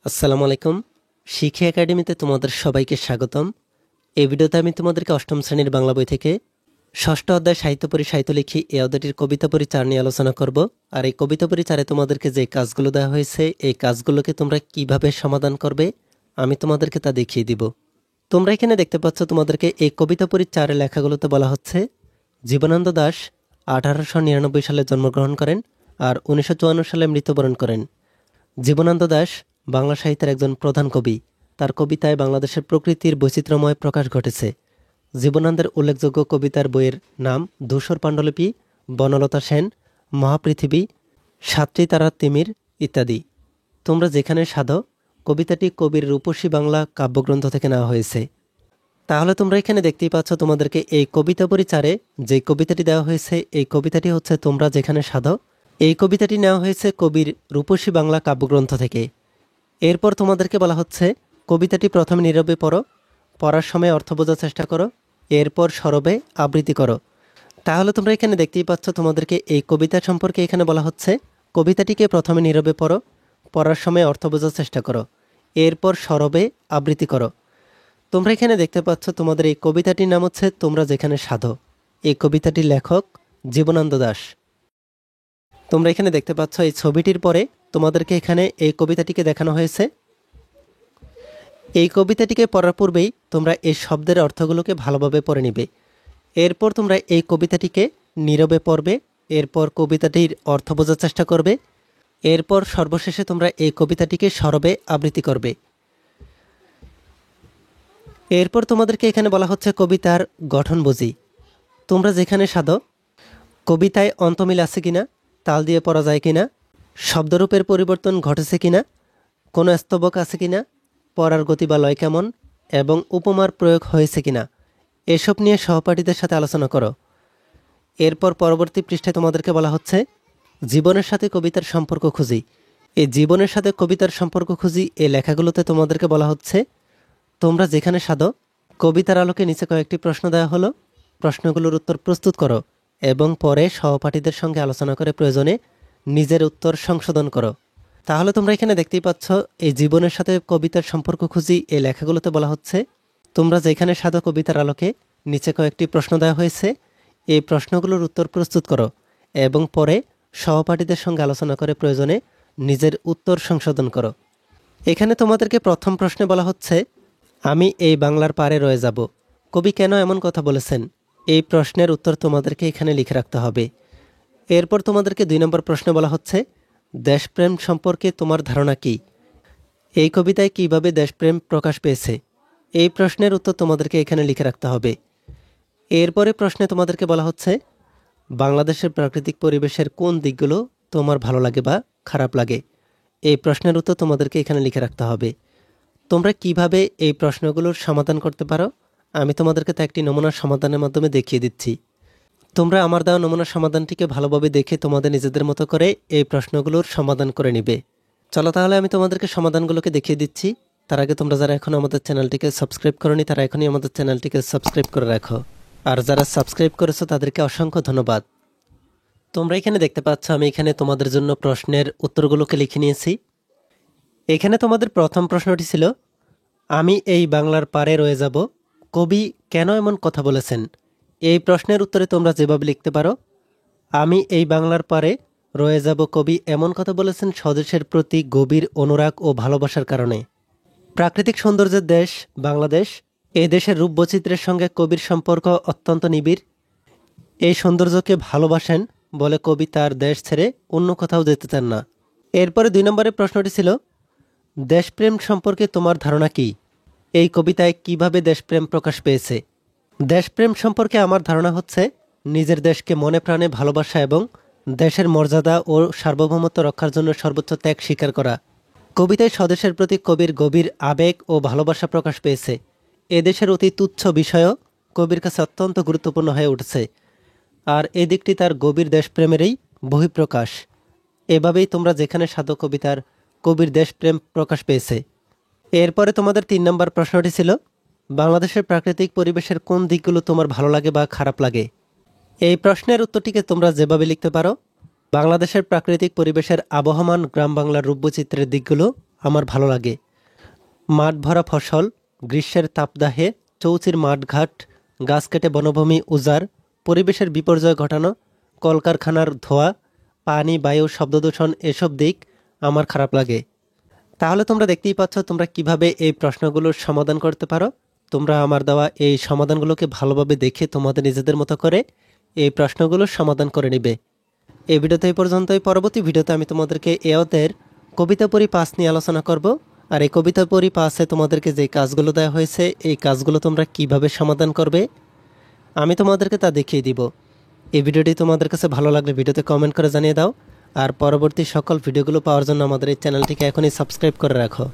আসসালামু আলাইকুম। শিক্ষা একাডেমিতে তোমাদের সবাইকে স্বাগতম। এই ভিডিওতে আমি তোমাদেরকে অষ্টম শ্রেণীর বাংলা বই থেকে ষষ্ঠ অধ্যায় সাহিত্য পড়ি সাহিত্য লিখি এই অধ্যায়টির কবিতা পরিচার নিয়ে আলোচনা করব। আর এই কবিতা পরিচারে তোমাদেরকে যে কাজগুলো দেওয়া হয়েছে এই কাজগুলোকে তোমরা কিভাবে সমাধান করবে আমি তোমাদেরকে তা দেখিয়ে দিব। তোমরা এখানে দেখতে পাচ্ছ তোমাদেরকে এই কবিতা পরিচারের লেখাগুলোতে বলা হচ্ছে জীবনানন্দ দাশ 1899 সালে জন্মগ্রহণ করেন আর 1954 সালে মৃত্যুবরণ করেন। জীবনানন্দ দাশ বাংলা সাহিত্যের একজন প্রধান কবি। তার কবিতায় বাংলাদেশের প্রকৃতির বৈচিত্র্যময় প্রকাশ ঘটেছে। জীবনানন্দের উল্লেখযোগ্য কবিতার বইয়ের নাম ধূসর পাণ্ডুলিপি, বনলতা সেন, মহাপৃথিবী, সাতটি তারার তিমির ইত্যাদি। তোমরা যেখানে সাধো কবিতাটি কবির রূপসী বাংলা কাব্যগ্রন্থ থেকে নেওয়া হয়েছে। তাহলে তোমরা এখানে দেখতেই পাচ্ছ তোমাদেরকে এই কবিতা পরিচারে যে কবিতাটি দেওয়া হয়েছে এই কবিতাটি হচ্ছে তোমরা যেখানে সাধো। এই কবিতাটি নেওয়া হয়েছে কবির রূপসী বাংলা কাব্যগ্রন্থ থেকে। এরপর তোমাদেরকে বলা হচ্ছে কবিতাটি প্রথমে নীরবে পড়ো, পড়ার সময় অর্থ বোঝার চেষ্টা করো, এরপর সরবে আবৃত্তি করো। তাহলে তোমরা এখানে দেখতেই পাচ্ছ তোমাদেরকে এই কবিতা সম্পর্কে এখানে বলা হচ্ছে কবিতাটিকে প্রথমে নীরবে পড়ো, পড়ার সময় অর্থ বোঝার চেষ্টা করো, এরপর সরবে আবৃত্তি করো। তোমরা এখানে দেখতে পাচ্ছ তোমাদের এই কবিতাটির নাম হচ্ছে তোমরা যেখানে সাধো। এই কবিতাটির লেখক জীবনানন্দ দাশ। তোমরা এখানে দেখতে পাচ্ছ এই ছবিটির পরে তোমাদেরকে এখানে এই কবিতাটিকে দেখানো হয়েছে। এই কবিতাটিকে পড়ার পূর্বেই তোমরা এই শব্দের অর্থগুলোকে ভালোভাবে পড়ে নিবে। এরপর তোমরা এই কবিতাটিকে নীরবে পড়বে, এরপর কবিতাটির অর্থ বোঝার চেষ্টা করবে, এরপর সর্বশেষে তোমরা এই কবিতাটিকে সরবে আবৃত্তি করবে। এরপর তোমাদেরকে এখানে বলা হচ্ছে কবিতার গঠন বুঝি। তোমরা যেখানে সাধো কবিতায় অন্তমিল আছে কিনা, তাল দিয়ে পড়া যায় কিনা, শব্দরূপের পরিবর্তন ঘটেছে কিনা, কোনো স্তবক আছে কিনা, পড়ার গতি বা লয় কেমন এবং উপমার প্রয়োগ হয়েছে কিনা এসব নিয়ে সহপাঠীদের সাথে আলোচনা করো। এরপর পরবর্তী পৃষ্ঠায় তোমাদেরকে বলা হচ্ছে জীবনের সাথে কবিতার সম্পর্ক খুঁজি। এই জীবনের সাথে কবিতার সম্পর্ক খুঁজি এই লেখাগুলোতে তোমাদেরকে বলা হচ্ছে তোমরা যেখানে সাধো কবিতার আলোকে নিচে কয়েকটি প্রশ্ন দেওয়া হলো, প্রশ্নগুলোর উত্তর প্রস্তুত করো এবং পরে সহপাঠীদের সঙ্গে আলোচনা করে প্রয়োজনে নিজের উত্তর সংশোধন করো। তাহলে তোমরা এখানে দেখতেই পাচ্ছ এই জীবনের সাথে কবিতার সম্পর্ক খুঁজি এই লেখাগুলোতে বলা হচ্ছে তোমরা যেখানে সাধো কবিতার আলোকে নিচে কয়েকটি প্রশ্ন দেওয়া হয়েছে, এই প্রশ্নগুলোর উত্তর প্রস্তুত করো এবং পরে সহপাঠীদের সঙ্গে আলোচনা করে প্রয়োজনে নিজের উত্তর সংশোধন করো। এখানে তোমাদেরকে প্রথম প্রশ্নে বলা হচ্ছে আমি এই বাংলার পারে রয়ে যাব, কবি কেন এমন কথা বলেছেন? এই প্রশ্নের উত্তর তোমাদেরকে এখানে লিখে রাখতে হবে। এরপর তোমাদেরকে 2 নম্বর প্রশ্নে বলা হচ্ছে দেশপ্রেম সম্পর্কে তোমার ধারণা কি? এই কবিতায় কিভাবে দেশপ্রেম প্রকাশ পেয়েছে? এই প্রশ্নের উত্তর তোমাদেরকে এখানে লিখে রাখতে হবে। এরপরে প্রশ্নে তোমাদেরকে বলা হচ্ছে বাংলাদেশের প্রাকৃতিক পরিবেশের কোন দিকগুলো তোমার ভালো লাগে বা খারাপ লাগে? এই প্রশ্নের উত্তর তোমাদেরকে এখানে লিখে রাখতে হবে। তোমরা কিভাবে এই প্রশ্নগুলোর সমাধান করতে পারো আমি তোমাদেরকে তা একটি নমুনা সমাধানের মাধ্যমে দেখিয়ে দিচ্ছি। তোমরা আমার দেওয়া নমুনা সমাধানটিকে ভালোভাবে দেখে তোমাদের নিজেদের মতো করে এই প্রশ্নগুলোর সমাধান করে নিবে। চলো তাহলে আমি তোমাদেরকে সমাধানগুলোকে দেখিয়ে দিচ্ছি। তার আগে তোমরা যারা এখন আমাদের চ্যানেলটিকে সাবস্ক্রাইব করোনি তারা এখনই আমাদের চ্যানেলটিকে সাবস্ক্রাইব করে রাখো, আর যারা সাবস্ক্রাইব করেছো তাদেরকে অসংখ্য ধন্যবাদ। তোমরা এখানে দেখতে পাচ্ছ আমি এখানে তোমাদের জন্য প্রশ্নের উত্তরগুলোকে লিখে নিয়েছি। এখানে তোমাদের প্রথম প্রশ্নটি ছিল আমি এই বাংলার পারে রয়ে যাব, কবি কেন এমন কথা বলেছেন? এই প্রশ্নের উত্তরে তোমরা যেভাবে লিখতে পারো আমি এই বাংলার পারে রয়ে যাব, কবি এমন কথা বলেছেন স্বদেশের প্রতি গভীর অনুরাগ ও ভালোবাসার কারণে। প্রাকৃতিক সৌন্দর্যের দেশ বাংলাদেশ, এই দেশের রূপবৈচিত্র্যের সঙ্গে কবির সম্পর্ক অত্যন্ত নিবিড়। এই সৌন্দর্যকে ভালোবাসেন বলে কবি তার দেশ ছেড়ে অন্য কোথাও যেতে চান না। এরপরে 2 নম্বরের প্রশ্নটি ছিল দেশপ্রেম সম্পর্কে তোমার ধারণা কি? এই কবিতায় কিভাবে দেশপ্রেম প্রকাশ পেয়েছে? দেশপ্রেম সম্পর্কে আমার ধারণা হচ্ছে নিজের দেশকে মনে প্রাণে ভালোবাসা এবং দেশের মর্যাদা ও সার্বভৌমত্ব রক্ষার জন্য সর্বোচ্চ ত্যাগ স্বীকার করা। কবিতায় স্বদেশের প্রতি কবির গভীর আবেগ ও ভালোবাসা প্রকাশ পেয়েছে। এদেশের অতি তুচ্ছ বিষয়ও কবির কাছে অত্যন্ত গুরুত্বপূর্ণ হয়ে উঠছে, আর এই দিকটি তার গভীর দেশপ্রেমেরই বহিঃপ্রকাশ। এভাবেই তোমরা যেখানে সাধো কবিতার কবির দেশপ্রেম প্রকাশ পেয়েছে। এরপরে তোমাদের 3 নম্বর প্রশ্নটি ছিল বাংলাদেশের প্রাকৃতিক পরিবেশের কোন দিকগুলো তোমার ভালো লাগে বা খারাপ লাগে? এই প্রশ্নের উত্তরটিকে তোমরা যেভাবে লিখতে পারো বাংলাদেশের প্রাকৃতিক পরিবেশের আবহমান গ্রাম বাংলার রূপবৈচিত্র্যের দিকগুলো আমার ভালো লাগে। মাঠ ভরা ফসল, গ্রীষ্মের তাপদাহে চৌচির মাঠঘাট, গাছ কেটে বনভূমি উজাড়, পরিবেশের বিপর্যয় ঘটানো, কলকারখানার ধোঁয়া, পানি বায়ু শব্দদূষণ, এসব দিক আমার খারাপ লাগে। তাহলে তোমরা দেখতেই পাচ্ছ তোমরা কিভাবে এই প্রশ্নগুলোর সমাধান করতে পারো। তোমরা আমার দেওয়া এই সমাধানগুলোকে ভালোভাবে দেখে তোমাদের নিজেদের মতো করে এই প্রশ্নগুলোর সমাধান করে নিবে। এই ভিডিওতে এই পর্যন্তই। পরবর্তী ভিডিওতে আমি তোমাদেরকে এওদের কবিতা পড়ি 5 নিয়ে আলোচনা করব। আর এই কবিতা পড়ি 5-এ তোমাদেরকে যে কাজগুলো দেওয়া হয়েছে এই কাজগুলো তোমরা কিভাবে সমাধান করবে আমি তোমাদেরকে তা দেখিয়ে দিব। এই ভিডিওটি তোমাদের কাছে ভালো লাগলে ভিডিওতে কমেন্ট করে জানিয়ে দাও। আর পরবর্তী সকল ভিডিওগুলো পাওয়ার জন্য আমাদের এই চ্যানেলটিকে এখনই সাবস্ক্রাইব করে রাখো।